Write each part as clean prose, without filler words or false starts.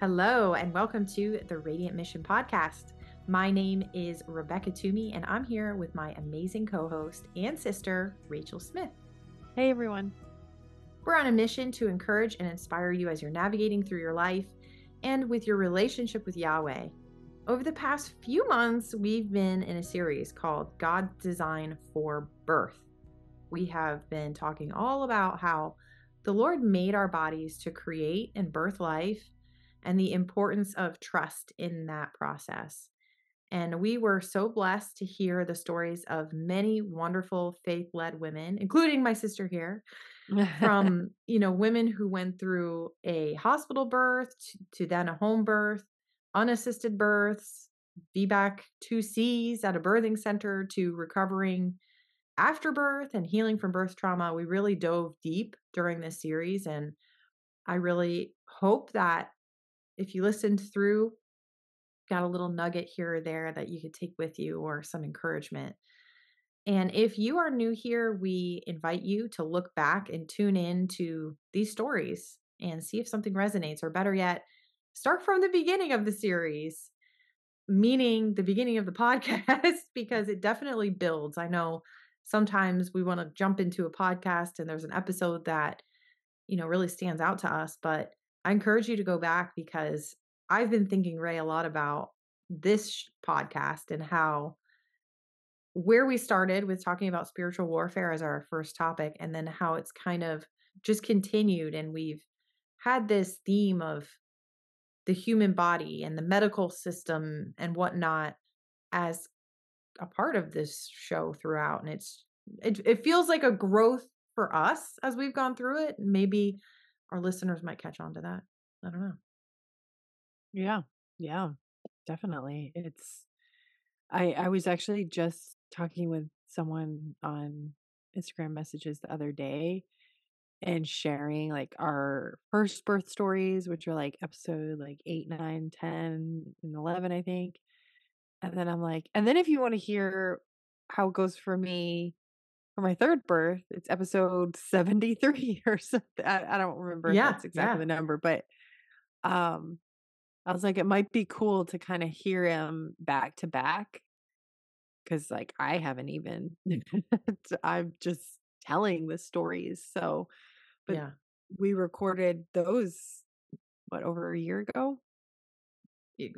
Hello, and welcome to the Radiant Mission Podcast. My name is Rebecca Toomey, and I'm here with my amazing co host and sister, Rachel Smith. Hey, everyone. We're on a mission to encourage and inspire you as you're navigating through your life and with your relationship with Yahweh. Over the past few months, we've been in a series called God's Design for Birth. We have been talking all about how the Lord made our bodies to create and birth life and the importance of trust in that process. And we were so blessed to hear the stories of many wonderful faith-led women, including my sister here, from, women who went through a hospital birth to then a home birth, unassisted births, VBAC 2Cs at a birthing center to recovering after birth and healing from birth trauma. We really dove deep during this series. And I really hope that if you listened through, got a little nugget here or there that you could take with you or some encouragement. And if you are new here, we invite you to look back and tune in to these stories and see if something resonates, or better yet, start from the beginning of the series, meaning the beginning of the podcast, because it definitely builds. I know sometimes we want to jump into a podcast and there's an episode that, really stands out to us, but I encourage you to go back because I've been thinking, Ray, a lot about this podcast and how where we started with talking about spiritual warfare as our first topic, and then how it's kind of just continued. And we've had this theme of the human body and the medical system and whatnot as a part of this show throughout. And it feels like a growth for us as we've gone through it. Maybe our listeners might catch on to that. I don't know. Yeah, definitely. I was actually just talking with someone on Instagram messages the other day and sharing like our first birth stories, which are like episode like 8, 9, 10, and 11, I think. And then I'm like, and then if you want to hear how it goes for me for my third birth, it's episode 73 or something. I don't remember if Yeah. that's exactly Yeah. the number, but um I was like, it might be cool to kind of hear him back to back because, like, I haven't even, I'm just telling the stories. So, but Yeah. we recorded those, what, over a year ago? E-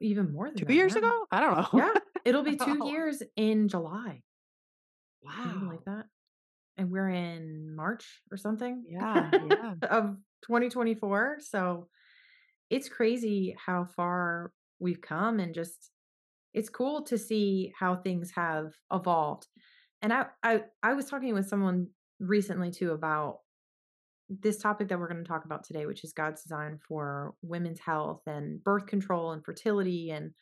Even more than 2 that. years Yeah. ago? I don't Yeah. know. It'll be two Oh, years in July. Can you believe wow. that? And we're in March or something Yeah. of 2024. So it's crazy how far we've come, and just it's cool to see how things have evolved. And I was talking with someone recently too about this topic that we're going to talk about today, which is God's design for women's health and birth control and fertility and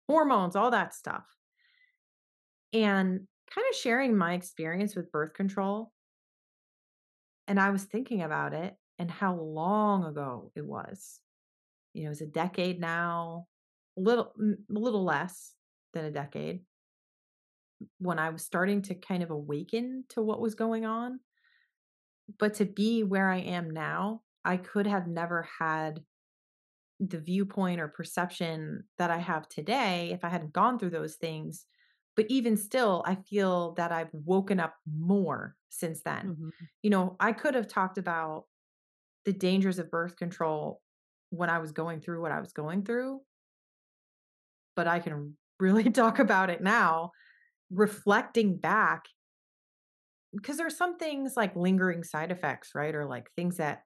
hormones, all that stuff. And kind of sharing my experience with birth control. And I was thinking about it and how long ago it was. It's a decade now, a little less than a decade, when I was starting to kind of awaken to what was going on. But to be where I am now, I could have never had the viewpoint or perception that I have today if I hadn't gone through those things. But even still, I feel that I've woken up more since then. Hmm. I could have talked about the dangers of birth control when I was going through what I was going through, but I can really talk about it now, reflecting back, because there's some things like lingering side effects, right? Or like things that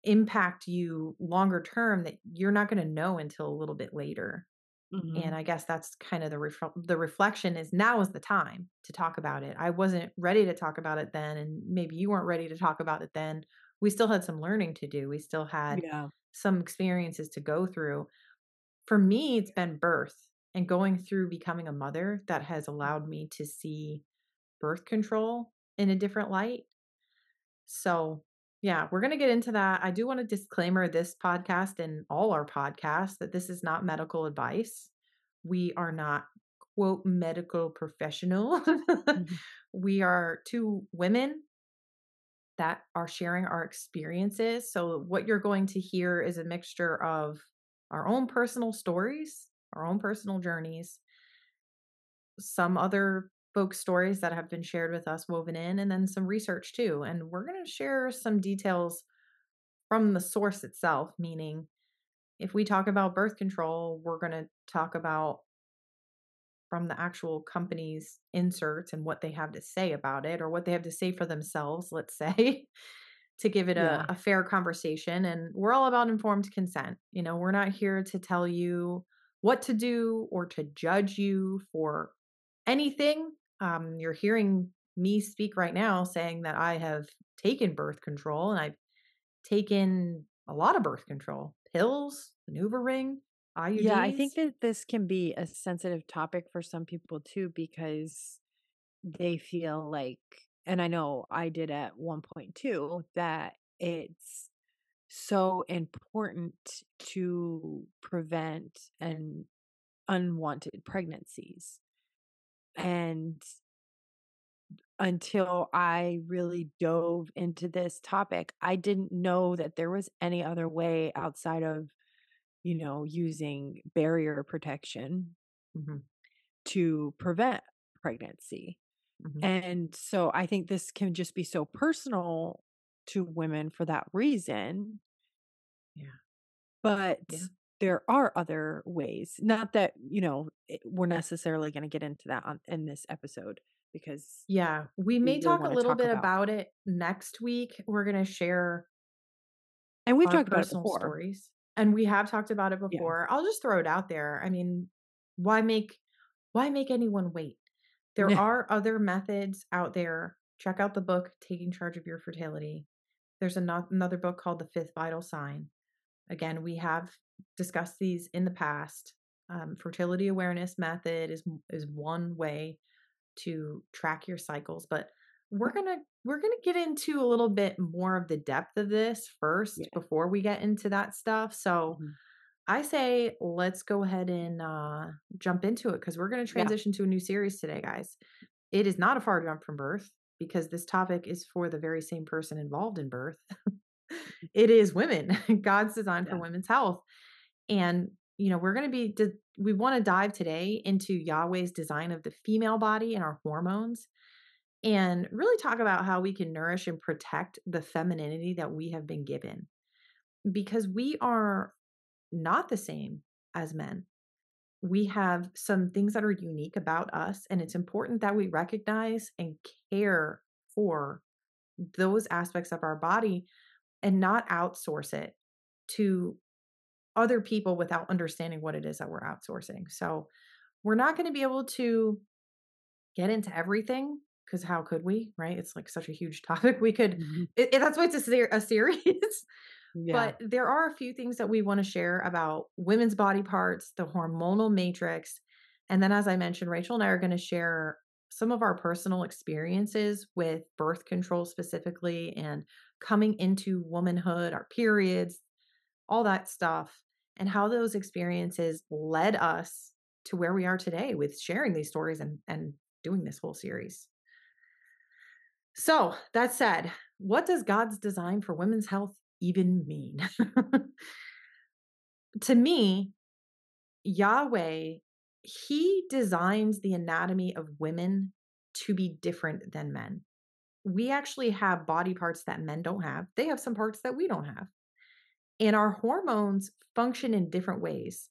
impact you longer term that you're not going to know until a little bit later. And Hmm. I guess that's kind of the reflection is now is the time to talk about it. I wasn't ready to talk about it then, and maybe you weren't ready to talk about it then. We still had some learning to do. We still had Yeah. some experiences to go through. For me, it's been birth and going through becoming a mother that has allowed me to see birth control in a different light. So, yeah, we're going to get into that. I do want to disclaimer this podcast and all our podcasts that this is not medical advice. We are not, quote, medical professional. Mhm. We are two women that are sharing our experiences. So, what you're going to hear is a mixture of our own personal stories, our own personal journeys, some other folks' stories that have been shared with us woven in, and then some research too. And we're going to share some details from the source itself, meaning if we talk about birth control, we're going to talk about from the actual company's inserts and what they have to say about it or what they have to say for themselves, let's say, to give it Yeah. a fair conversation. And we're all about informed consent. We're not here to tell you what to do or to judge you for anything. You're hearing me speak right now saying that I have taken birth control and I've taken a lot of birth control pills, maneuver ring, Yeah, I IUDs. think that this can be a sensitive topic for some people too because they feel like, and I know I did at one point too, that it's so important to prevent an unwanted pregnancies. And until I really dove into this topic, I didn't know that there was any other way outside of, using barrier protection Hmm. to prevent pregnancy. Hmm. And so I think this can just be so personal to women for that reason, Yeah. but Yeah. there are other ways. Not that, we're necessarily going to get into that in this episode because Yeah. We we may really talk a want to little talk bit about, about it next week. We're going to share and we've our talked about it personal before. stories. And we have talked about it Yeah. before. I'll just throw it out there. I mean, why make why make anyone wait? There are other methods out there. Check out the book Taking Charge of Your Fertility. There's another book called The Fifth Vital Sign. Again, we have discussed these in the past. Fertility awareness method is one way to track your cycles, but we're gonna get into a little bit more of the depth of this first Yeah. before we get into that stuff. So Mhm. I say let's go ahead and jump into it because we're going to Yeah. transition to a new series today, guys. It is not a far jump from birth because this topic is for the very same person involved in birth. It is women, God's design for Yeah. women's health. And, we're going to we want to dive today into Yahweh's design of the female body and our hormones and really talk about how we can nourish and protect the femininity that we have been given because we are not the same as men. We have some things that are unique about us, and it's important that we recognize and care for those aspects of our body and not outsource it to other people without understanding what it is that we're outsourcing. So, we're not going to be able to get into everything because how could we, right? It's like such a huge topic. We could, Mhm. that's why it's a series. Yeah. But there are a few things that we want to share about women's body parts, the hormonal matrix. And then, as I mentioned, Rachel and I are going to share some of our personal experiences with birth control specifically and coming into womanhood, our periods, all that stuff, and how those experiences led us to where we are today with sharing these stories and doing this whole series. So, that said, what does God's design for women's health even mean? To me, Yahweh, he designs the anatomy of women to be different than men. We actually have body parts that men don't have. They have some parts that we don't have. And our hormones function in different ways.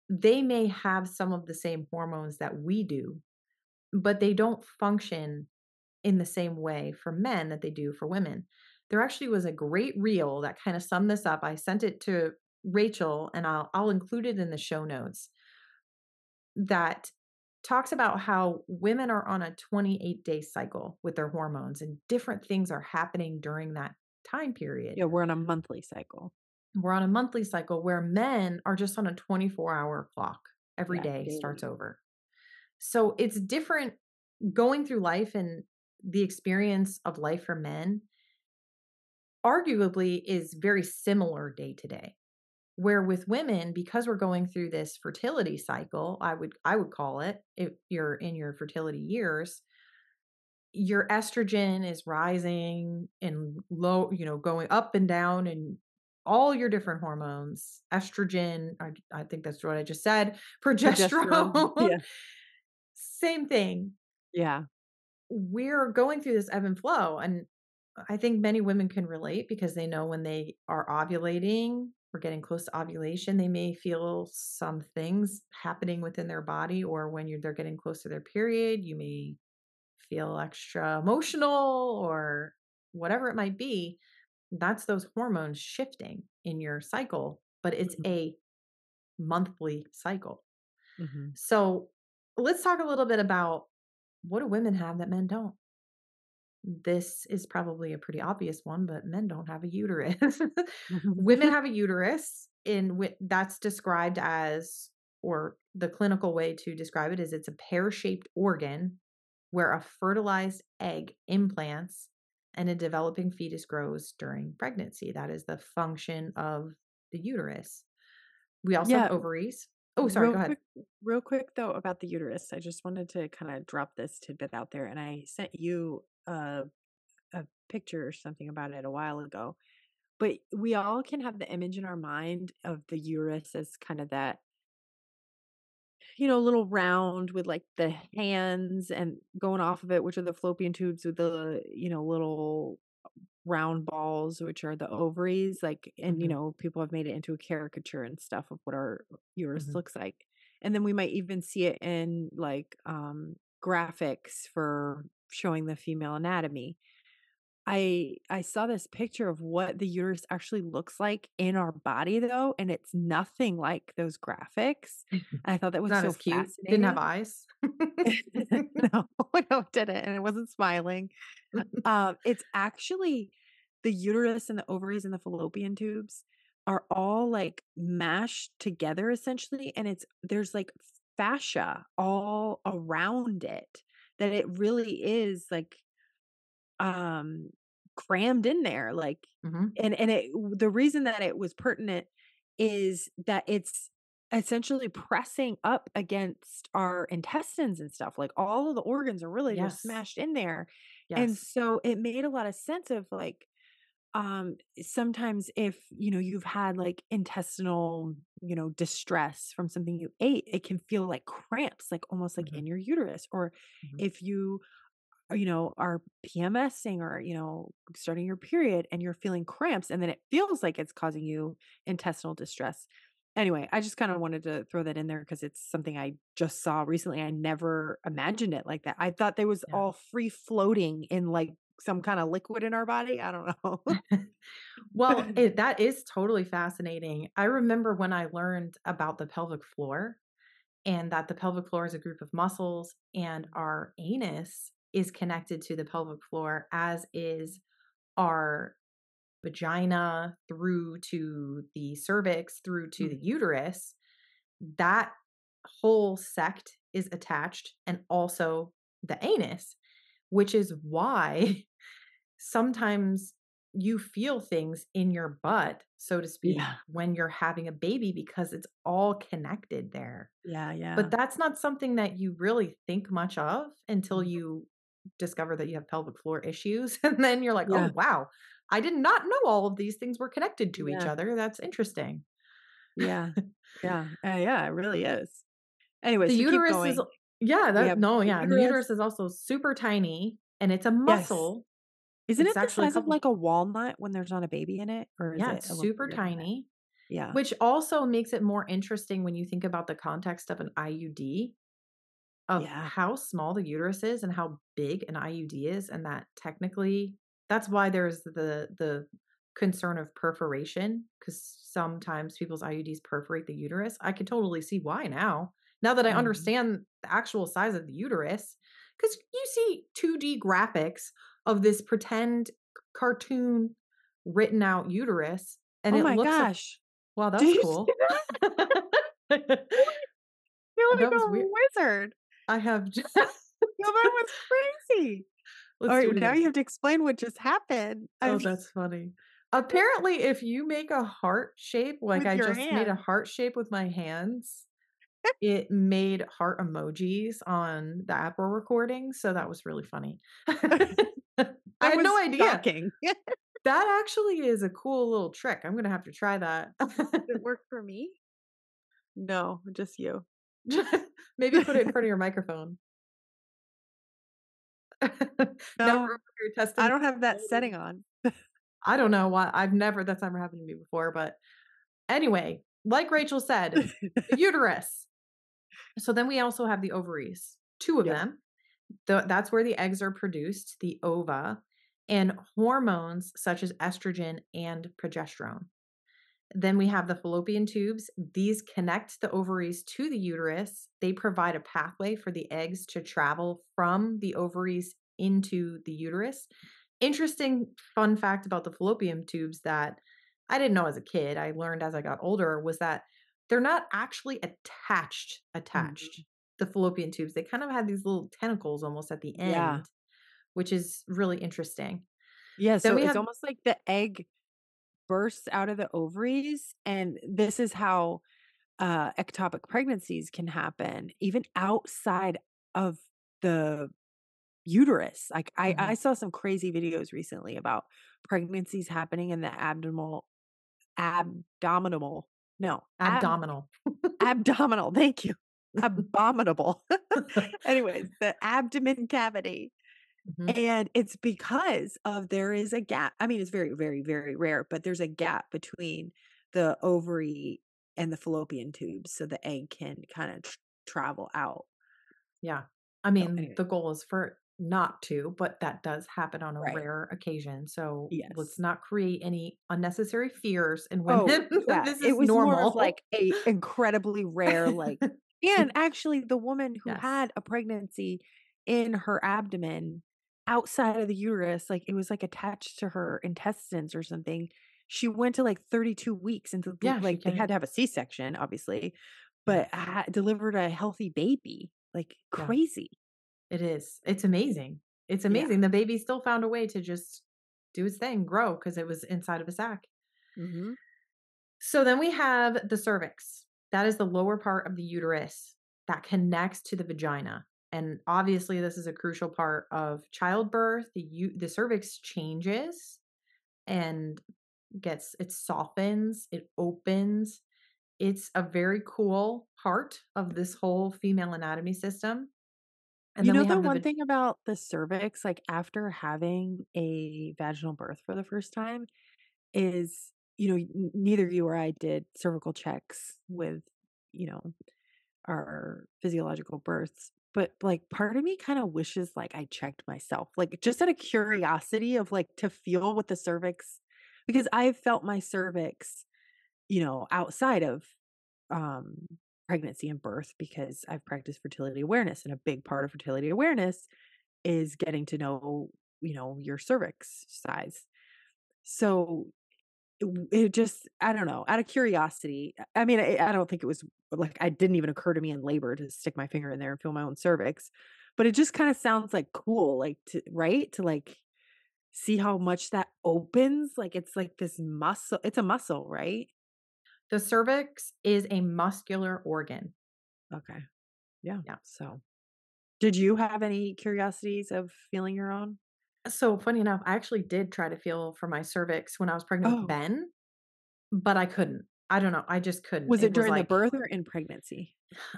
They may have some of the same hormones that we do, but they don't function in the same way for men that they do for women. There actually was a great reel that kind of summed this up. I sent it to Rachel and I'll include it in the show notes that talks about how women are on a 28-day cycle with their hormones and different things are happening during that time period. Yeah, we're on a monthly cycle. We're on a monthly cycle where men are just on a 24-hour clock. Every Yeah, day starts daily. over. So it's different going through life and the experience of life for men arguably is very similar day to day. Where with women, because we're going through this fertility cycle, I would call it, if you're in your fertility years, your estrogen is rising and low, going up and down, and all your different hormones. Estrogen, I think that's what I just said. Progesterone. Progesterone, Yeah. same thing. Yeah. We're going through this ebb and flow. And I think many women can relate because they know when they are ovulating or getting close to ovulation, they may feel some things happening within their body, or when they're getting close to their period, you may feel extra emotional or whatever it might be. That's those hormones shifting in your cycle, but it's Mhm. a monthly cycle. Mhm. So let's talk a little bit about, what do women have that men don't? This is probably a pretty obvious one, but men don't have a uterus. Women have a uterus, that's described as, or the clinical way to describe it is, it's a pear-shaped organ where a fertilized egg implants and a developing fetus grows during pregnancy. That is the function of the uterus. We also have Yeah, ovaries. Oh, sorry, real go ahead. quick real quick though about the uterus. I just wanted to kinda drop this tidbit out there, and I sent you a picture or something about it a while ago. But we all can have the image in our mind of the uterus as kind of that, little round with like the hands and going off of it, which are the fallopian tubes with the, little round balls, which are the ovaries. Like, and, Mhm, people have made it into a caricature and stuff of what our uterus mhm. looks like. And then we might even see it in like graphics for showing the female anatomy. I saw this picture of what the uterus actually looks like in our body though, and it's nothing like those graphics. And I thought that was Not so as cute. Didn't have fascinating. eyes. No, no, it didn't, and it wasn't smiling. It's actually the uterus and the ovaries and the fallopian tubes are all like mashed together essentially, and there's like fascia all around it that it really is like um, crammed in there, like Mhm. and the reason that it was pertinent is that it's essentially pressing up against our intestines and stuff, like, all of the organs are really just Yes. smashed in there, and Yes. so it made a lot of sense of, like, sometimes if, you've had, like, intestinal, distress from something you ate, it can feel like cramps, like, almost like Mhm, in your uterus, or mhm. if you are PMSing or, starting your period and you're feeling cramps and then it feels like it's causing you intestinal distress. Anyway, I just kind of wanted to throw that in there because it's something I just saw recently. I never imagined it like that. I thought they was Yeah. all free floating in like some kind of liquid in our body. I don't know. Well, that is totally fascinating. I remember when I learned about the pelvic floor, and that the pelvic floor is a group of muscles, and our anus is connected to the pelvic floor, as is our vagina through to the cervix, through to the Mhm. uterus. That whole sect is attached, and also the anus, which is why sometimes you feel things in your butt, so to speak, Yeah. when you're having a baby, because it's all connected there. Yeah. But Yeah. that's not something that you really think much of until Mhm. you discover that you have pelvic floor issues. And then you're like, oh, Yeah. wow, I did not know all of these things were connected to each Yeah. other. That's interesting. Yeah. Yeah. Yeah. It really is. Anyways, The to keep uterus is, going, yeah, we that, have no, the yeah. And the uterus. uterus is also super tiny, and it's a Yes. muscle. Isn't It's it the actually a size of couple, like a walnut when there's not a baby in it, or is yeah, it it's a little super bigger than that? tiny, Yeah. which also makes it more interesting when you think about the context of an IUD, of Yeah. how small the uterus is and how big an IUD is, and that technically that's why there's the concern of perforation, because sometimes people's IUDs perforate the uterus. I could totally see why now. Now that I Mhm. understand the actual size of the uterus, because you see 2D graphics of this pretend cartoon written out uterus, and Oh it my looks like, gosh. wow, that Did was you see cool. that? You're like That was a weird. wizard. I have just No, that was crazy. let's do Alright, it now you again. have to explain what just happened. I Oh, mean, that's funny. Apparently, if you make a heart shape, like with I your just made a hand. heart shape with my hands, it made heart emojis on the app we're recording, so that was really funny. I That had no was idea. shocking. That actually is a cool little trick. I'm gonna have to try that. Did it work for me? No, just you. Maybe put it in front of your microphone. Now No, you're testing I the don't have that quality. setting on. I don't know why that's never happened to me before, but anyway, like Rachel said, the uterus. So then we also have the ovaries, 2 of Yep. them. That's where the eggs are produced, the ova, and hormones such as estrogen and progesterone. Then we have the fallopian tubes. These connect the ovaries to the uterus. They provide a pathway for the eggs to travel from the ovaries into the uterus. Interesting fun fact about the fallopian tubes that I didn't know as a kid, I learned as I got older, was that they're not actually attached, Mhm. the fallopian tubes. They kind of have these little tentacles almost at the Yeah. end, which is really interesting. Yeah, Then so we it's have almost like the egg bursts out of the ovaries, and this is how, ectopic pregnancies can happen even outside of the uterus. Like, I mhm, saw some crazy videos recently about pregnancies happening in the abdominal no, abdominal. abdominal, thank you. Abominable. Anyways, the abdomen cavity. Mhm. And it's because of there is a gap. I mean, it's very, very, very rare, but there's a gap between the ovary and the fallopian tubes so the egg can kind of travel out. Yeah. I So mean, anyway, the goal is for it not to, but that does happen on a right. rare occasion. So let's Yes. not create any unnecessary fears in Oh, women. yeah. This It is was more of normal. like a incredibly rare, like, and actually the woman who Yes. had a pregnancy in her abdomen outside of the uterus, like it was like attached to her intestines or something. She went to like 32 weeks into Yeah, she like they had can. to have a C-section, obviously, Yeah. but delivered a healthy baby. Like Yeah. crazy. It is. It's amazing. It's Yeah. amazing. The baby still found a way to just do its thing, grow because it was inside of a sack. Mhm. So then we have the cervix. That is the lower part of the uterus that connects to the vagina. And obviously, this is a crucial part of childbirth. The cervix changes and it softens, it opens. It's a very cool part of this whole female anatomy system. And You then know we the have one thing about the cervix, like after having a vaginal birth for the first time, is, neither you or I did cervical checks with, you know, our physiological births. But like part of me kind of wishes like I checked myself, like just out of curiosity of like to feel what the cervix, because I've felt my cervix, outside of um pregnancy and birth because I've practiced fertility awareness. And a big part of fertility awareness is getting to know, your cervix size. So it just I don't know, out of curiosity, I mean, I don't think it was like, it didn't even occur to me in labor to stick my finger in there and feel my own cervix, but it just kinda sounds, like, cool, like, to right? To, like, see how much that opens, like, it's like this muscle it's a muscle, right? the cervix is a muscular organ. Okay, yeah, Yeah. so did you have any curiosities of feeling your own? So funny enough, I actually did try to feel for my cervix when I was pregnant with Oh, Ben, but I couldn't. I don't know. I just couldn't. was it It was during the like birth or in pregnancy?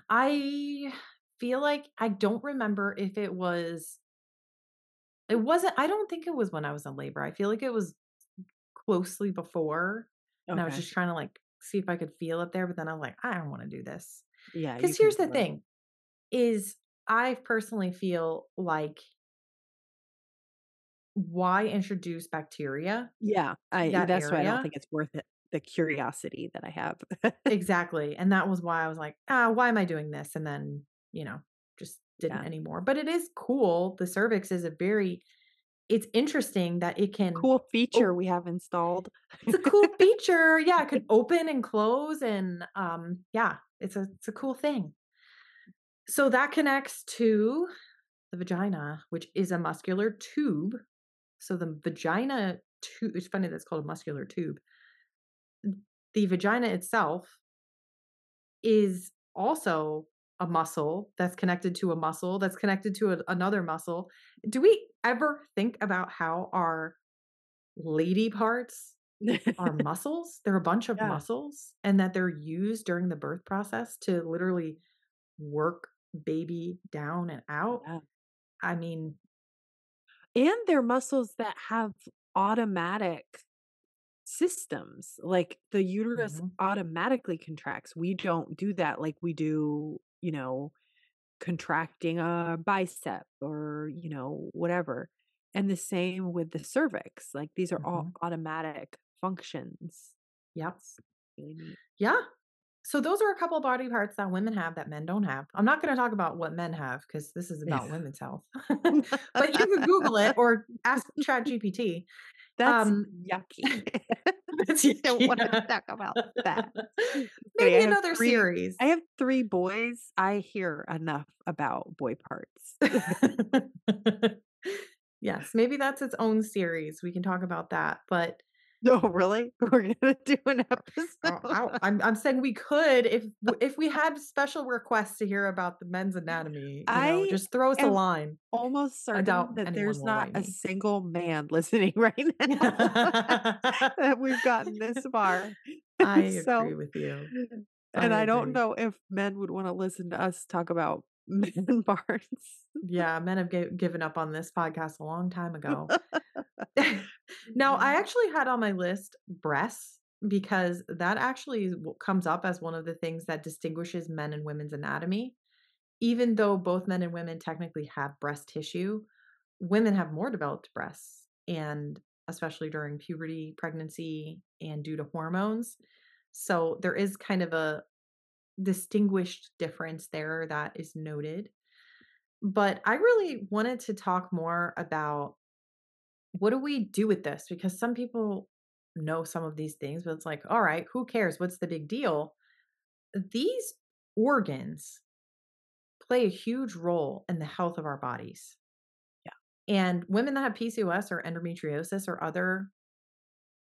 I feel like I don't remember if it wasn't I don't think it was when I was in labor. I feel like it was closely before, and I was Okay, just trying to, like, see if I could feel it there, but then I was like, "I don't wanna do this." yeah, you Because here's couldn't the do it. thing, is I personally feel like, why introduce bacteria Yeah, to I that that's why I don't area? think it's worth it, the curiosity that I have. Exactly, and that was why I was like, "Ah, why am I doing this?" And then, just didn't Yeah. anymore. But it is cool. The cervix is a very it's interesting that it can Cool feature oh, we have installed. it's a cool feature. Yeah, it could open and close and, yeah, it's a cool thing. So that connects to the vagina, which is a muscular tube. So the vagina tube it's funny that's called a muscular tube. The vagina itself is also a muscle that's connected to a muscle that's connected to another muscle. Do we ever think about how our lady parts are muscles? They're a bunch of Yeah, muscles and that they're used during the birth process to literally work baby down and out. yeah. I mean, And they're muscles that have automatic systems, like, the uterus mhm, automatically contracts. We don't do that like we do, contracting a bicep or, whatever. And the same with the cervix, like, these are all mhm. automatic functions. Yep. It's really neat. Yeah. So those are a couple of body parts that women have that men don't have. I'm not gonna talk about what men have because this is about women's health. But you can Google it or ask ChatGPT. That's Um, yucky. it's I don't wanna yeah. talk about that. Just kidding, Maybe another I series. have 3 boys. I hear enough about boy parts. Yes, maybe that's its own series. We can talk about that, but No, really? We're gonna do an episode I'm saying we could if we had special requests to hear about the men's anatomy, I just throw us a am line. almost I certain doubt that anyone there's will not write a me. single man listening right now that we've gotten this far. I agree So with you. I and I don't agree. know if men would wanna listen to us talk about man parts. Yeah, men have given up on this podcast a long time ago. Now, I Mhm. actually had on my list breasts because that actually comes up as one of the things that distinguishes men and women's anatomy. Even though both men and women technically have breast tissue, women have more developed breasts, and especially during puberty, pregnancy, and due to hormones. So there is kind of a distinguished difference there that is noted. But I really wanted to talk more about what do we do with this? Because some people know some of these things, but it's like, all right, who cares? What's the big deal? These organs play a huge role in the health of our bodies. Yeah, And women that have PCOS or endometriosis or other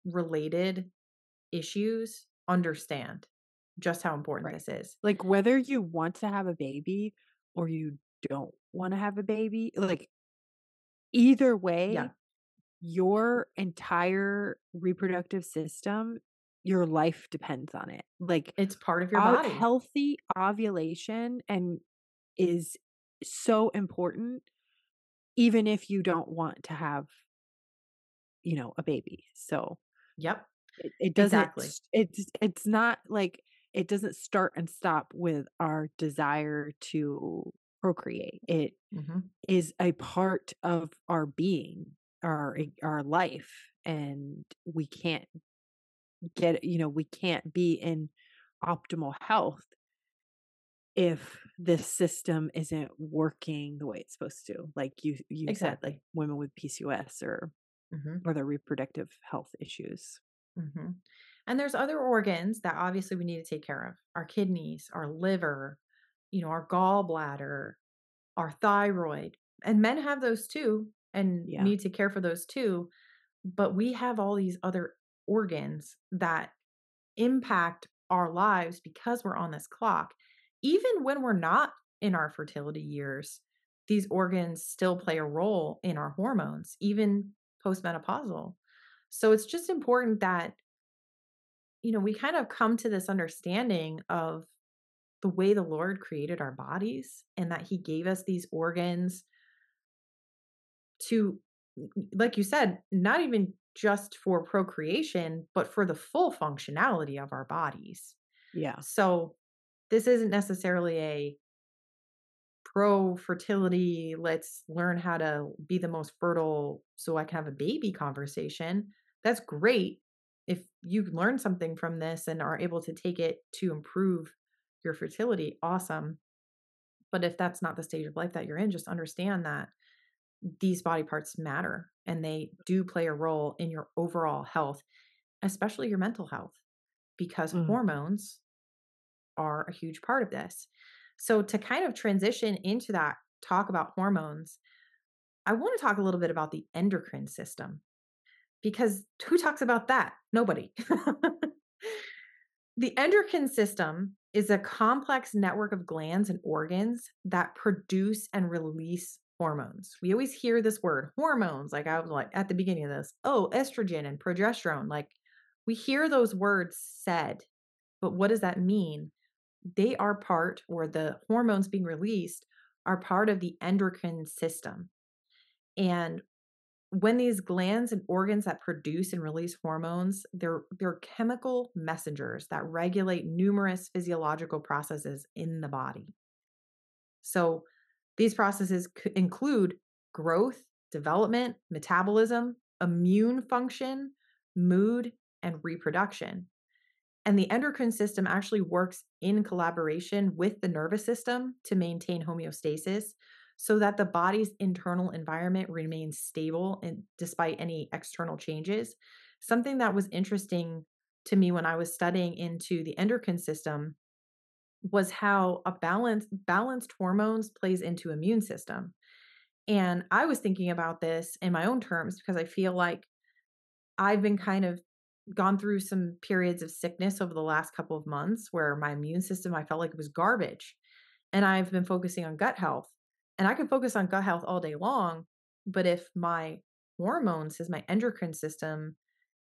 related issues understand just how important right. this is. Like, whether you want to have a baby or you don't wanna have a baby, like, either way, Yeah, your entire reproductive system, your life depends on it. Like, it's part of your body. healthy ovulation and is so important even if you don't want to have, a baby. So, Yep, it doesn't exactly. it's not like it doesn't start and stop with our desire to procreate. It Mhm. is a part of our being, our life, and we can't be in optimal health if this system isn't working the way it's supposed to. Like you said, like Exactly. women with PCOS Mhm. or the reproductive health issues. Mhm. And there's other organs that obviously we need to take care of. Our kidneys, our liver, our gallbladder, our thyroid. And men have those too and Yeah, need to care for those too, but we have all these other organs that impact our lives because we're on this clock. Even when we're not in our fertility years, these organs still play a role in our hormones, even postmenopausal. So it's just important that we kind of come to this understanding of the way the Lord created our bodies and that He gave us these organs to, like you said, not even just for procreation, but for the full functionality of our bodies. yeah, So this isn't necessarily a pro fertility, let's learn how to be the most fertile so I can have a baby conversation. That's great if you learn something from this and are able to take it to improve your fertility. Awesome. But if that's not the stage of life that you're in, just understand that these body parts matter and they do play a role in your overall health, especially your mental health, because mhm. hormones are a huge part of this. So, to kind of transition into that talk about hormones, I want to talk a little bit about the endocrine system because who talks about that? Nobody. The endocrine system is a complex network of glands and organs that produce and release hormones. We always hear this word hormones, like I was like at the beginning of this, oh, estrogen and progesterone. Like we hear those words said, but what does that mean? They are part, or the hormones being released are part of the endocrine system. And when these glands and organs that produce and release hormones, they're chemical messengers that regulate numerous physiological processes in the body. So these processes include growth, development, metabolism, immune function, mood, and reproduction. And the endocrine system actually works in collaboration with the nervous system to maintain homeostasis so that the body's internal environment remains stable and despite any external changes. Something that was interesting to me when I was studying into the endocrine system was how a balanced hormones plays into immune system. And I was thinking about this in my own terms because I feel like I've been kind of gone through some periods of sickness over the last couple of months where my immune system, I felt like it was garbage. And I've been focusing on gut health. And I can focus on gut health all day long. But if my hormones, as my endocrine system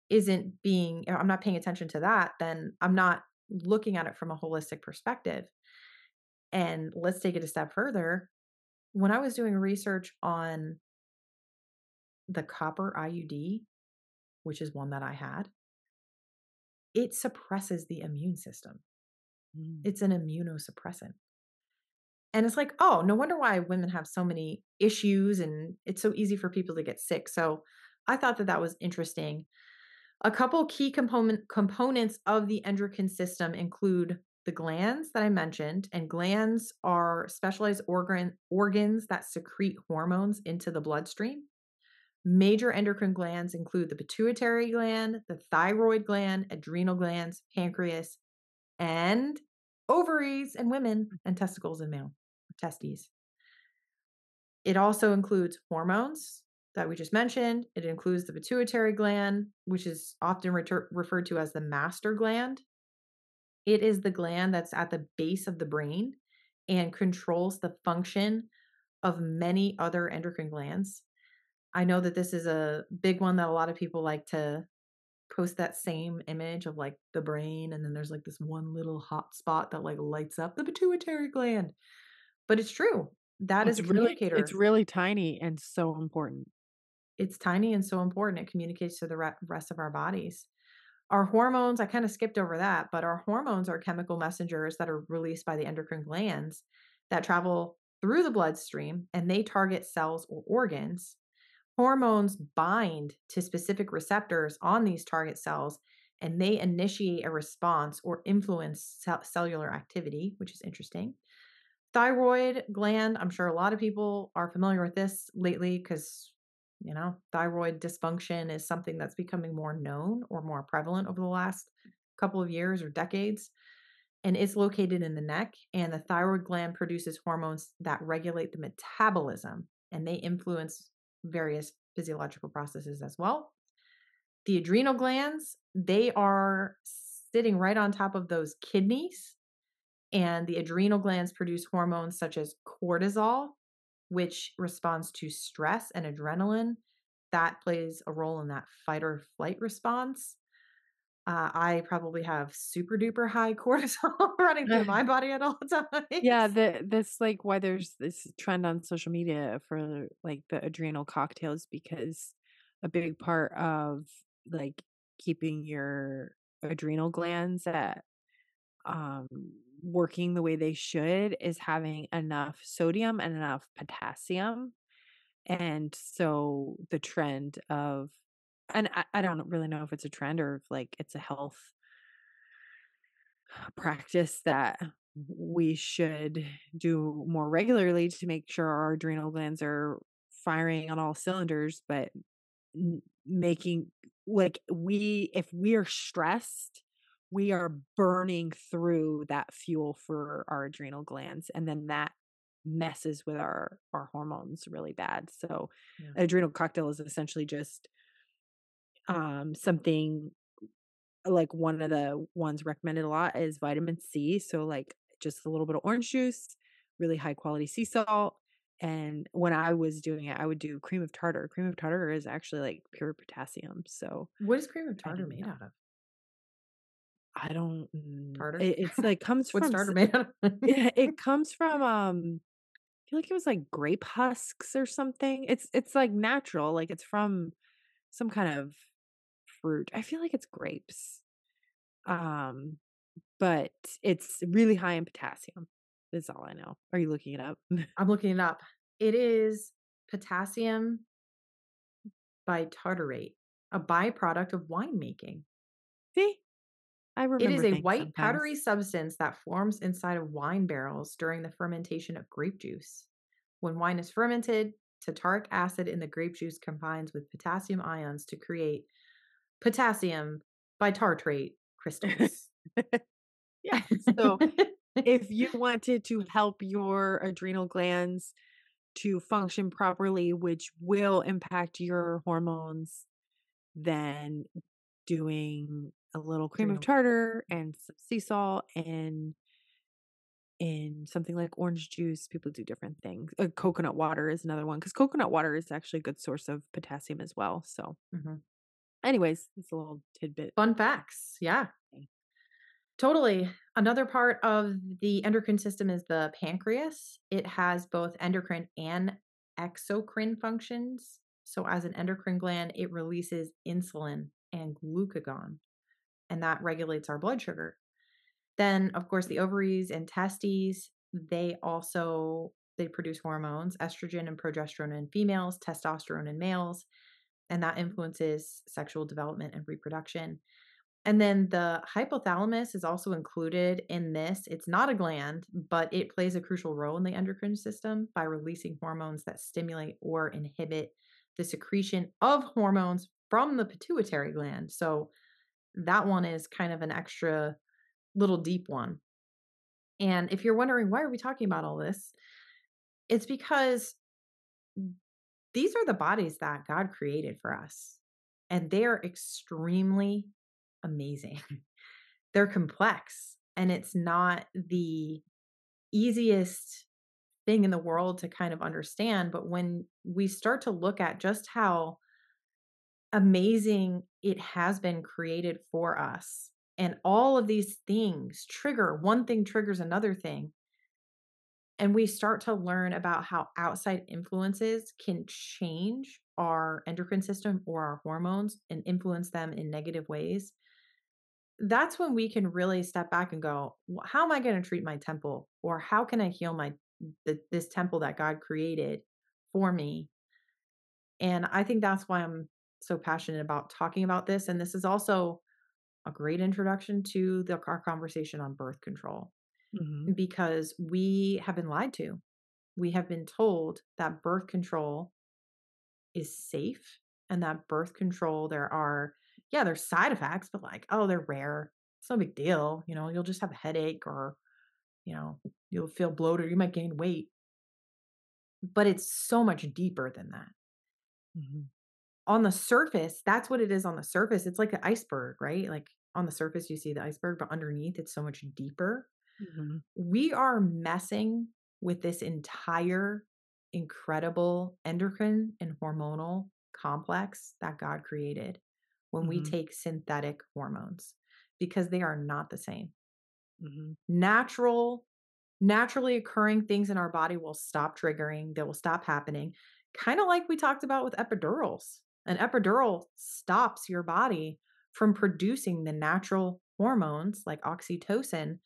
isn't being, I'm not paying attention to that, then I'm not looking at it from a holistic perspective. And let's take it a step further. When I was doing research on the copper IUD, which is one that I had, it suppresses the immune system. Mm. It's an immunosuppressant. And it's like, oh, no wonder why women have so many issues and it's so easy for people to get sick. So I thought that that was interesting. A couple key components of the endocrine system include the glands that I mentioned, and glands are specialized organs that secrete hormones into the bloodstream. Major endocrine glands include the pituitary gland, the thyroid gland, adrenal glands, pancreas, and ovaries in women, and testicles in male, testes. It also includes hormones that we just mentioned. It includes the pituitary gland, which is often referred to as the master gland. It is the gland that's at the base of the brain and controls the function of many other endocrine glands. I know that this is a big one that a lot of people like to post that same image of like the brain, and then there's like this one little hot spot that like lights up the pituitary gland. But it's true. That is a It's communicator. really tiny and so important. It's tiny and so important. It communicates to the rest of our bodies. Our hormones, I kind of skipped over that, but our hormones are chemical messengers that are released by the endocrine glands that travel through the bloodstream and they target cells or organs. Hormones bind to specific receptors on these target cells and they initiate a response or influence cellular activity, which is interesting. Thyroid gland, I'm sure a lot of people are familiar with this lately because, thyroid dysfunction is something that's becoming more known or more prevalent over the last couple of years or decades. And it's located in the neck. And the thyroid gland produces hormones that regulate the metabolism and they influence various physiological processes as well. The adrenal glands, they are sitting right on top of those kidneys and the adrenal glands produce hormones such as cortisol, which responds to stress and adrenaline. That plays a role in that fight or flight response. I probably have super duper high cortisol running through my body at all Yeah, times. that's, like, why there's this trend on social media for, like, the adrenal cocktails because a big part of, like, keeping your adrenal glands at, um, working the way they should is having enough sodium and enough potassium, and so the trend of and I don't really know if it's a trend or if, like, it's a health practice that we should do more regularly to make sure our adrenal glands are firing on all cylinders, but making like if we are stressed, we are burning through that fuel for our adrenal glands, and then that messes with our hormones really bad. So, Yeah. adrenal cocktail is essentially just something like, one of the ones recommended a lot is vitamin C, so, like, just a little bit of orange juice, really high quality sea salt, and when I was doing it, I would do cream of tartar. Cream of tartar is actually, like, pure potassium, so What is cream of I tartar didn't made know. out of? I don't Tartar? it's, like, comes What's from tartar made out of? it comes from, I feel like it was, like, grape husks or something. It's, like, natural, like, it's from some kind of fruit. I feel like it's grapes. Um, but it's really high in potassium, is all I know. Are you looking it up? I'm looking it up. It is potassium bitartrate, a byproduct of winemaking. See? I It is remember a things white powdery sometimes. substance that forms inside of wine barrels during the fermentation of grape juice. When wine is fermented, tartaric acid in the grape juice combines with potassium ions to create potassium bitartrate crystals. Yeah, so if you wanted to help your adrenal glands to function properly, which will impact your hormones, then doing a little cream of Adrenal. tartar and some sea salt and in something like orange juice, people do different things. Coconut water is another one because coconut water is actually a good source of potassium as well. So, Mhm. anyways, it's a little tidbit. Fun facts. Yeah. Thing. Totally. Another part of the endocrine system is the pancreas. It has both endocrine and exocrine functions. So, as an endocrine gland, it releases insulin and glucagon, and that regulates our blood sugar. Then, of course, the ovaries and testes, they produce hormones, estrogen and progesterone in females, testosterone in males, and that influences sexual development and reproduction. And then the hypothalamus is also included in this. It's not a gland, but it plays a crucial role in the endocrine system by releasing hormones that stimulate or inhibit the secretion of hormones from the pituitary gland. So that one is kind of an extra little deep one. And if you're wondering why are we talking about all this, it's because these are the bodies that God created for us. And they are extremely amazing. They're complex and it's not the easiest thing in the world to kind of understand. But when we start to look at just how amazing it has been created for us, and all of these things trigger one thing, triggers another thing. And we start to learn about how outside influences can change our endocrine system or our hormones and influence them in negative ways. That's when we can really step back and go, How am I going to treat my temple? Or how can I heal this temple that God created for me?" And I think that's why I'm so passionate about talking about this. And this is also a great introduction to our conversation on birth control Hmm. because we have been lied to. We have been told that birth control is safe and that birth control, there's side effects, but like, oh, they're rare. It's no big deal. You'll just have a headache or, you know, you'll feel bloated. You might gain weight, but it's so much deeper than that. Hmm. On the surface, that's what it is on the surface. It's like an iceberg, right? Like on the surface, you see the iceberg, but underneath, it's so much deeper. Hmm. We are messing with this entire incredible endocrine and hormonal complex that God created when we Hmm. take synthetic hormones because they are not the same. Hmm. Natural, naturally occurring things in our body will stop triggering, they will stop happening, kind of like we talked about with epidurals. An epidural stops your body from producing the natural hormones like oxytocin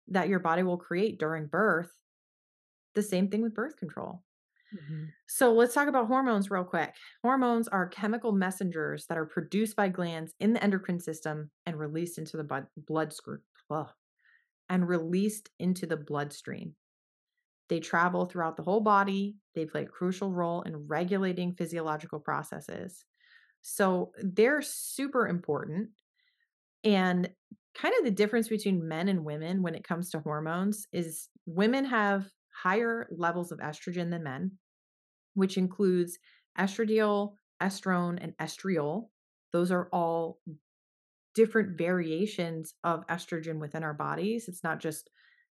that your body will create during birth. The same thing with birth control. Hmm. So let's talk about hormones real quick. Hormones are chemical messengers that are produced by glands in the endocrine system and released into the bloodstream. They travel throughout the whole body. They play a crucial role in regulating physiological processes. So they're super important. And kind of the difference between men and women when it comes to hormones is women have higher levels of estrogen than men, which includes estradiol, estrone, and estriol. Those are all different variations of estrogen within our bodies. It's not just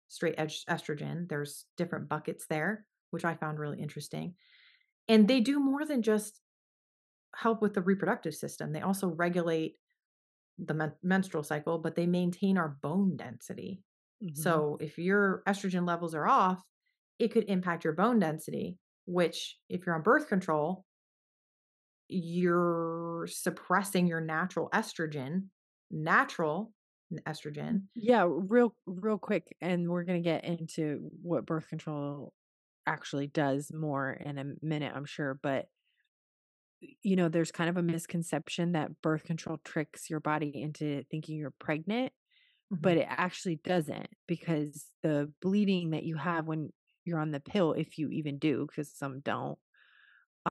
straight edge estrogen. There's different buckets there, which I found really interesting. And they do more than just help with the reproductive system. They also regulate the menstrual cycle, but they maintain our bone density. Mhm. So if your estrogen levels are off, it could impact your bone density, which if you're on birth control, you're suppressing your natural estrogen. Yeah, real quick, and we're gonna get into what birth control actually does more in a minute, I'm sure, but there's kind of a misconception that birth control tricks your body into thinking you're pregnant, but Mhm, it actually doesn't because the bleeding that you have when you're on the pill, if you even do, because some don't,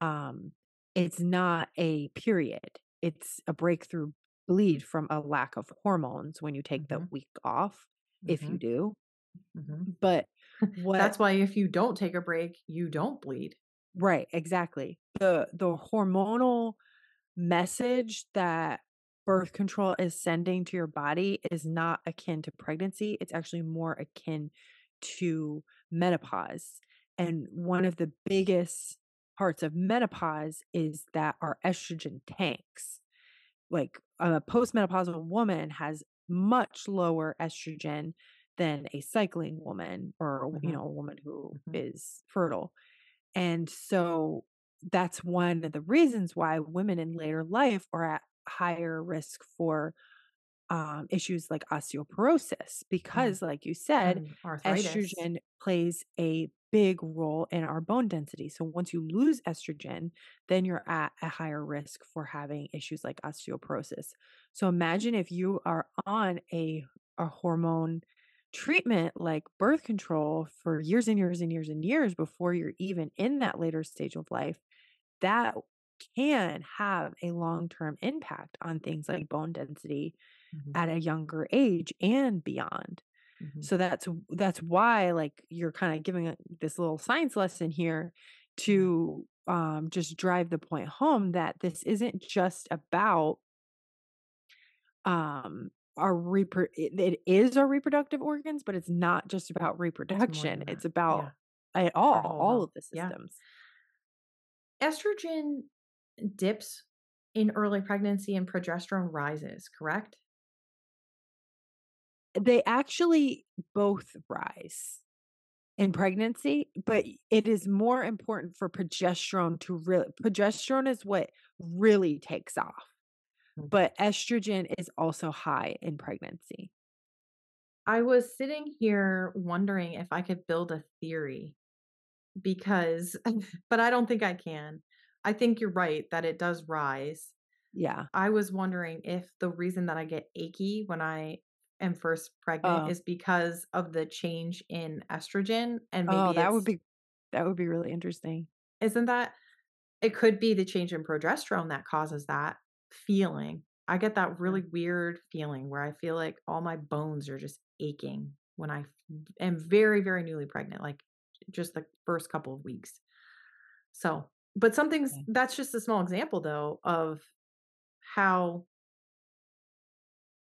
um, it's not a period. It's a breakthrough bleed from a lack of hormones when you take the mhm, week off, if you mhm, do. mhm. But what That's why if you don't take a break, you don't bleed. right, exactly. The hormonal message that birth control is sending to your body is not akin to pregnancy. It's actually more akin to menopause. And one of the biggest parts of menopause is that our estrogen tanks. Like a postmenopausal woman has much lower estrogen than a cycling woman or Mhm, a woman who mhm, is fertile. And so that's one of the reasons why women in later life are at higher risk for issues like osteoporosis, mm, because, like you said, and arthritis. estrogen plays a big role in our bone density. So once you lose estrogen, then you're at a higher risk for having issues like osteoporosis. So imagine if you are on a hormone treatment like birth control for years and years and years and years before you're even in that later stage of life, that can have a long-term impact on things like bone density Mhm, at a younger age and beyond. mhm, So that's why, like, you're kinda giving this little science lesson here yeah, to, just drive the point home that this isn't just about, our it is our reproductive organs, but it's not just about it's more reproduction. than that. It's about Yeah, it our whole all health. of the Yeah. systems. Estrogen dips in early pregnancy and progesterone rises, correct? They actually both rise in pregnancy, but it is more important for progesterone to really progesterone is what really takes off, Mhm. but estrogen is also high in pregnancy. I was sitting here wondering if I could build a theory because, but I don't think I can. I think you're right that it does rise. Yeah. I was wondering if the reason that I get achy when I am first pregnant Oh, is because of the change in estrogen and oh, maybe it's that would be really interesting. isn't that it could be the change in progesterone that causes that feeling. I get that Yeah. really weird feeling where I feel like all my bones are just aching when I am very, very newly pregnant, like just the first couple of weeks. So, but something's Yeah. that's just a small example though of how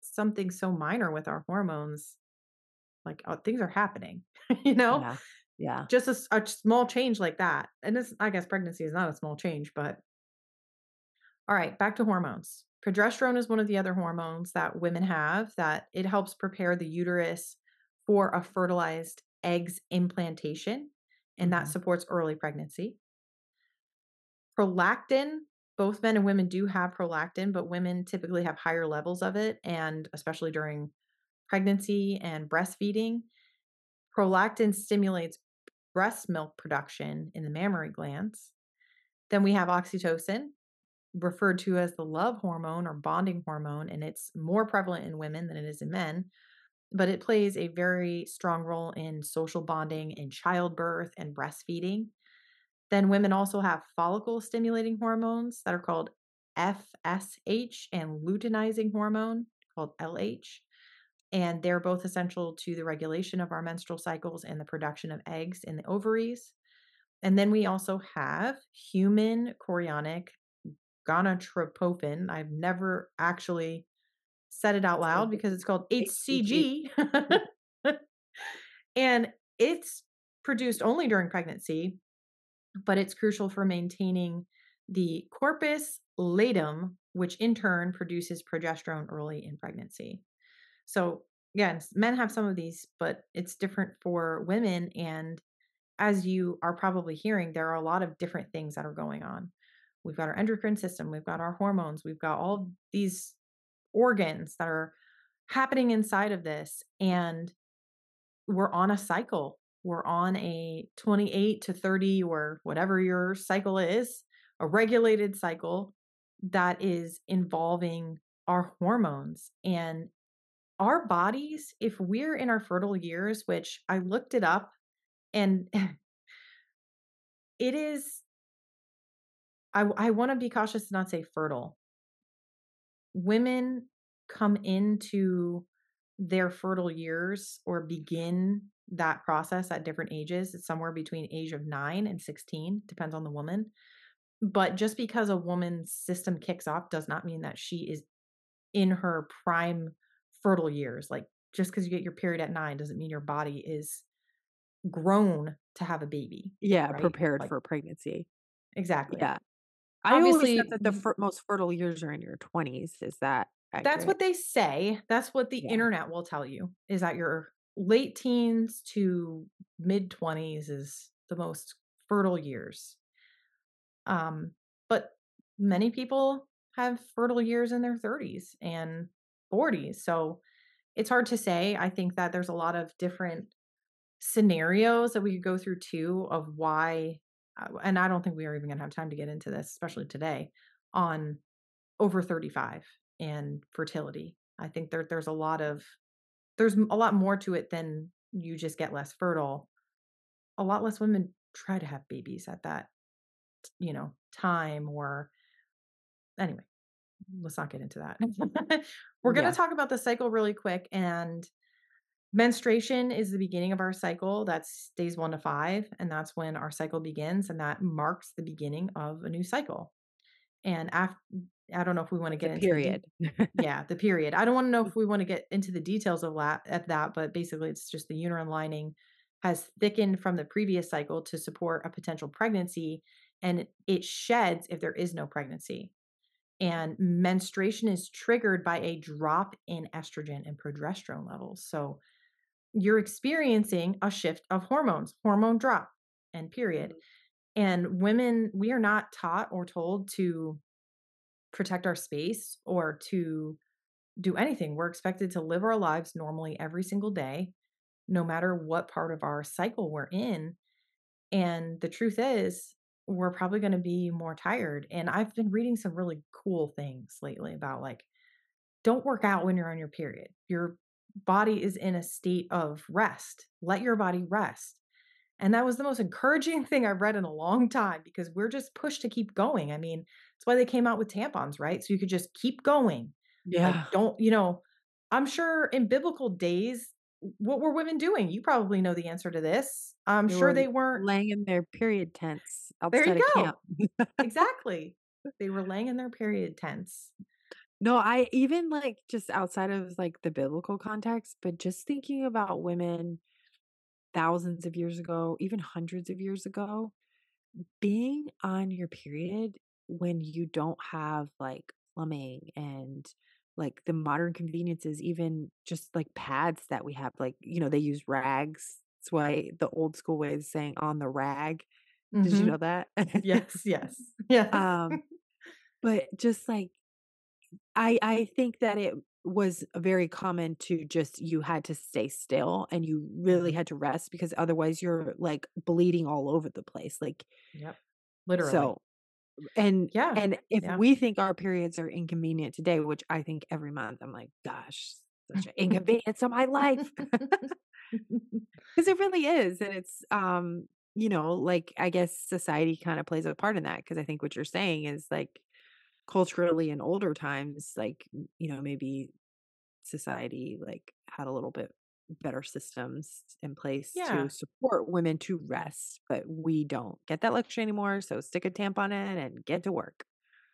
something so minor with our hormones, like things are happening, you know, Yeah. Yeah. just a small change like that. And this, I guess pregnancy is not a small change, but all right, back to hormones. Progesterone is one of the other hormones that women have that it helps prepare the uterus for a fertilized eggs implantation, and that Mhm. supports early pregnancy. Prolactin, both men and women do have prolactin, but women typically have higher levels of it, and especially during pregnancy and breastfeeding. Prolactin stimulates breast milk production in the mammary glands. Then we have oxytocin, referred to as the love hormone or bonding hormone, and it's more prevalent in women than it is in men, but it plays a very strong role in social bonding, in childbirth, and breastfeeding. Then women also have follicle stimulating hormones that are called FSH and luteinizing hormone called LH. And they're both essential to the regulation of our menstrual cycles and the production of eggs in the ovaries. And then we also have human chorionic gonadotropin. I've never actually said it out So loud the because it's called HCG. HCG. And it's produced only during pregnancy, but it's crucial for maintaining the corpus luteum, which in turn produces progesterone early in pregnancy. So, again, men have some of these, but it's different for women. And as you are probably hearing, there are a lot of different things that are going on. We've got our endocrine system, we've got our hormones, we've got all these organs that are happening inside of this. And we're on a cycle. We're on a 28 to 30 or whatever your cycle is, a regulated cycle that is involving our hormones and our bodies. If we're in our fertile years, which I looked it up, and it is, I want to be cautious to not say fertile. Women come into their fertile years or begin that process at different ages. It's somewhere between age of 9 and 16, depends on the woman. But just because a woman's system kicks off does not mean that she is in her prime fertile years. Like, just because you get your period at 9 doesn't mean your body is grown to have a baby, Yeah, right? prepared Like, for pregnancy. exactly. Yeah. I always said Obviously, that the most fertile years are in your 20s. Is that that's accurate? what they say. That's what the Yeah. internet will tell you, is that your late teens to mid 20s is the most fertile years. But many people have fertile years in their 30s and 40s. So it's hard to say. I think that there's a lot of different scenarios that we could go through too of why, and I don't think we are even going to have time to get into this, especially today, on over 35 and fertility. I think there's a lot more to it than you just get less fertile. A lot less women try to have babies at that, time. Or anyway, let's not get into that. We're going to Yeah. talk about the cycle really quick. And menstruation is the beginning of our cycle. That's days 1 to 5, and that's when our cycle begins, and that marks the beginning of a new cycle. And I don't know if we wanna The get into period. yeah, the period. I don't wanna know if we wanna get into the details of that, but basically it's just the uterine lining has thickened from the previous cycle to support a potential pregnancy, and it sheds if there is no pregnancy. And menstruation is triggered by a drop in estrogen and progesterone levels. So you're experiencing a shift of hormones, hormone drop, and period. Mhm. And women, we are not taught or told to protect our space or to do anything. We're expected to live our lives normally every single day, no matter what part of our cycle we're in. And the truth is, we're probably going to be more tired. And I've been reading some really cool things lately about, like, don't work out when you're on your period. Your body is in a state of rest. Let your body rest. And that was the most encouraging thing I've read in a long time, because we're just pushed to keep going. I mean, that's why they came out with tampons, right? So you could just keep going. Like, Yeah. I'm sure in biblical days, what were women doing? You probably know the answer to this. I'm They sure were they weren't. laying in their period tents There you outside of camp. go. Exactly. They were laying in their period tents. No, I even, like, just outside of, like, the biblical context, but just thinking about women thousands of years ago, even hundreds of years ago, being on your period when you don't have, like, plumbing and, like, the modern conveniences, even just, like, pads that we have, like, they use rags. That's why the old school way is saying "on the rag." Did you know Mhm. that? Yes, yes, yes. Um, but just, like, I think that it was very common to just you had to stay still and you really Mhm. had to rest because otherwise you're, like, bleeding all over the place, like, Yep. Literally. so and Yeah. and if Yeah. we think our periods are inconvenient today, which I think every month, I'm like, "Gosh, such an inconvenience of my life." 'Cause it really is, and it's, like, I guess society kinda plays a part in that because I think what you're saying is, like, culturally in older times, like, maybe society, like, had a little bit better systems in place to Yeah, support women to rest, but we don't get that luxury anymore, so stick a tampon in and get to work.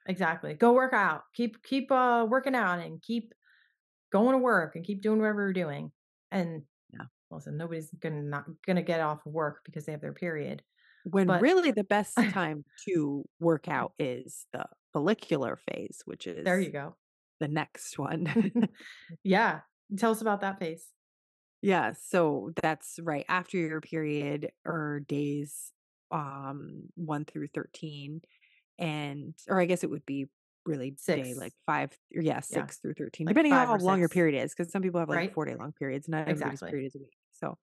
exactly. Go work out. Keep working out and keep going to work and keep doing whatever you're doing. And Yeah. listen, nobody's not gonna get off of work because they have their period. When But really the best time to work out is the follicular phase, which there is you go. the next one. Yeah. Tell us about that phase. Yeah, so that's right after your period or days 1 through 13 and or I guess it would be really day like 6. 5 or yeah, Yeah. 6 through 13 Like depending on 5 how or long your 6, period is because some people have like right? 4-day long periods, not everybody's Exactly. period is a week. So,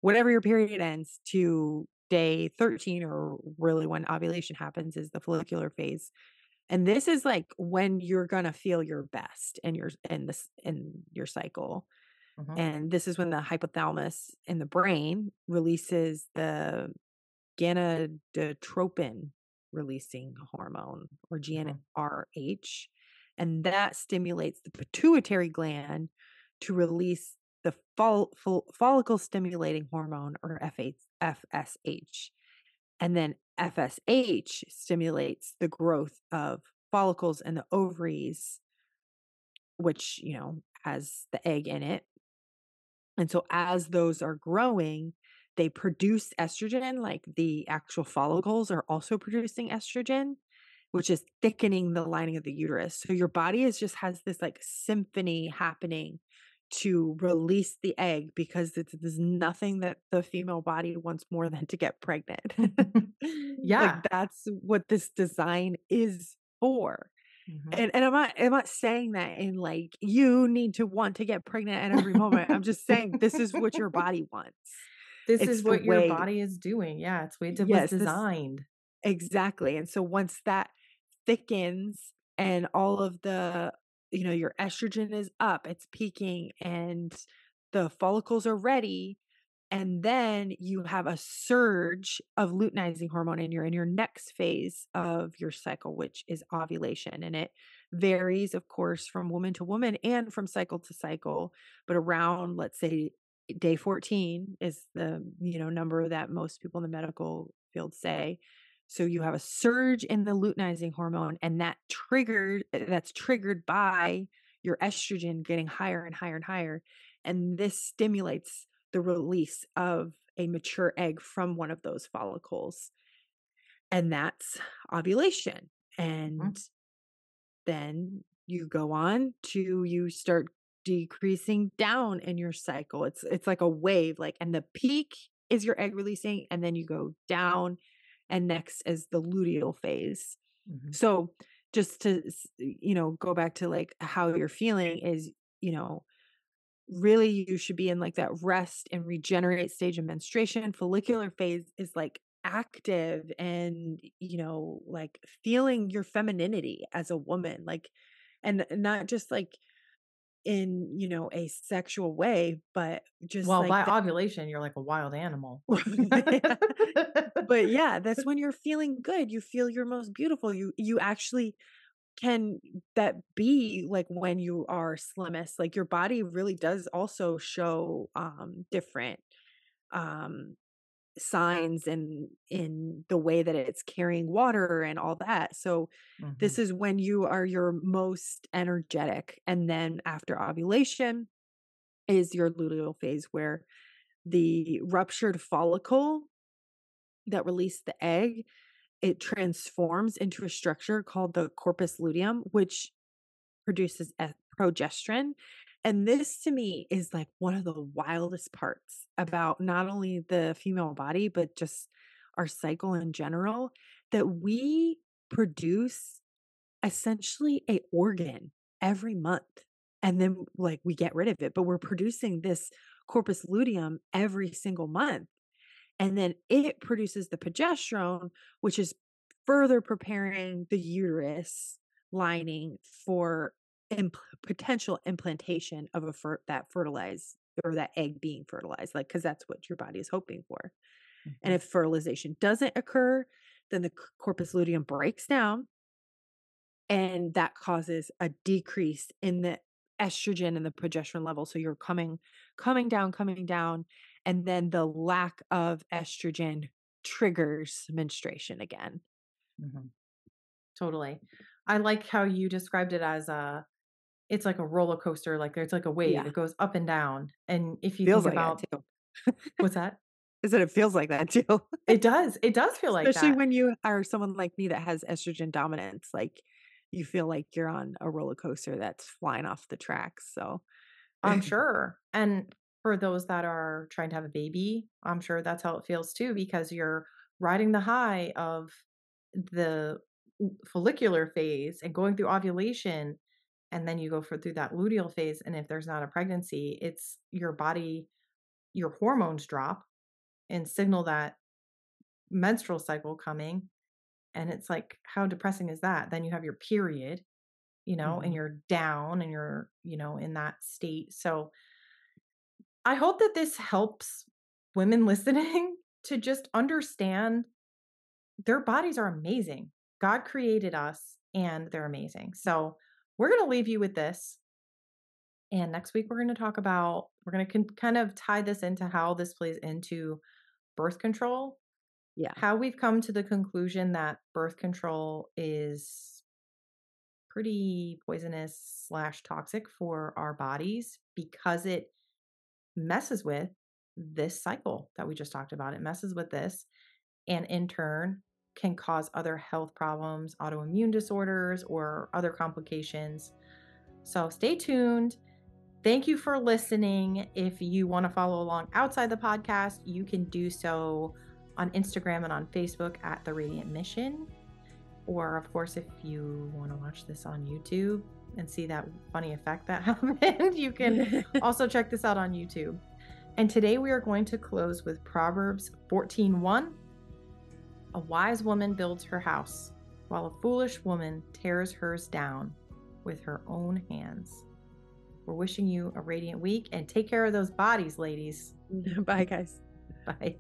whatever your period ends to day 13 or really when ovulation happens is the follicular phase. And this is like when you're going to feel your best in your cycle. Mhm, And this is when the hypothalamus in the brain releases the gonadotropin releasing hormone or mhm, GnRH. And that stimulates the pituitary gland to release the follicle stimulating hormone or FSH. And then FSH stimulates the growth of follicles in the ovaries, which, has the egg in it. And so as those are growing, they produce estrogen, like the actual follicles are also producing estrogen, which is thickening the lining of the uterus. So your body is just has this like symphony happening to release the egg because there's nothing that the female body wants more than to get pregnant. mhm. Like Yeah. that's what this design is for. Mhm. And I'm not saying that in like, you need to want to get pregnant at every moment. I'm just saying this is what your body wants. This is It's the what your way body is doing. Yeah, it's the way it was yes, this designed. exactly, and so once that thickens and all of the your estrogen is up, it's peaking, and the follicles are ready, and then you have a surge of luteinizing hormone, and you're in your next phase of your cycle, which is ovulation. And it varies, of course, from woman to woman and from cycle to cycle. But around, let's say, day 14 is the number that most people in the medical field say. So you have a surge in the luteinizing hormone, and that's triggered by your estrogen getting higher and higher and higher. And this stimulates the release of a mature egg from one of those follicles. And that's ovulation. And Mhm, then you go on to you start decreasing down in your cycle. It's like a wave, like, and the peak is your egg releasing, and then you go down, and next is the luteal phase. mhm. So just to go back to like how you're feeling is, you know, really you should be in like that rest and regenerate stage of menstruation. Follicular phase is like active and, like feeling your femininity as a woman, like, and not just like in, a sexual way, but just Well, like by ovulation, you're like a wild animal. that. But yeah, that's when you're feeling good. You feel your most beautiful. You actually can that be like when you are slimmest, like your body really does also show different um signs and in the way that it's carrying water and all that. So this Mhm, is when you are your most energetic. And then after ovulation is your luteal phase where the ruptured follicle that released the egg, it transforms into a structure called the corpus luteum, which produces progesterone. And this to me is like one of the wildest parts about not only the female body, but just our cycle in general, that we produce essentially a organ every month. And then like we get rid of it, but we're producing this corpus luteum every single month. And then it produces the progesterone, which is further preparing the uterus lining for potential implantation of that fertilized or that egg being fertilized, like, because that's what your body is hoping for. And mhm, if fertilization doesn't occur, then the corpus luteum breaks down, and that causes a decrease in the estrogen and the progesterone level. So you're coming down, and then the lack of estrogen triggers menstruation again. mhm. Totally. I like how you described it as it's like a roller coaster, like it's like a wave. Yeah. It goes up and down. And if you Feels think like that about too. what's that? I said it feels like that too. It does. It does feel like Especially that. when you are someone like me that has estrogen dominance, like, you feel like you're on a roller coaster that's flying off the tracks, so I'm sure. And for those that are trying to have a baby, I'm sure that's how it feels too, because you're riding the high of the follicular phase and going through ovulation. And then you go through that luteal phase. And if there's not a pregnancy, it's your body, your hormones drop and signal that menstrual cycle coming. And it's like, how depressing is that? Then you have your period, and Mhm. you're down and you're, in that state. So I hope that this helps women listening to just understand their bodies are amazing. God created us and they're amazing. So we're going to leave you with this. And next week, we're going to kind of tie this into how this plays into birth control, Yeah. how we've come to the conclusion that birth control is pretty poisonous slash toxic for our bodies because it messes with this cycle that we just talked about. It messes with this and in turn can cause other health problems, autoimmune disorders, or other complications. So stay tuned. Thank you for listening. If you want to follow along outside the podcast, you can do so on Instagram and on Facebook at The Radiant Mission. Or, of course, if you want to watch this on YouTube and see that funny effect that happened, you can also check this out on YouTube. And today we are going to close with Proverbs 14:1. A wise woman builds her house, while a foolish woman tears hers down with her own hands. We're wishing you a radiant week and take care of those bodies, ladies. Bye, guys. Bye.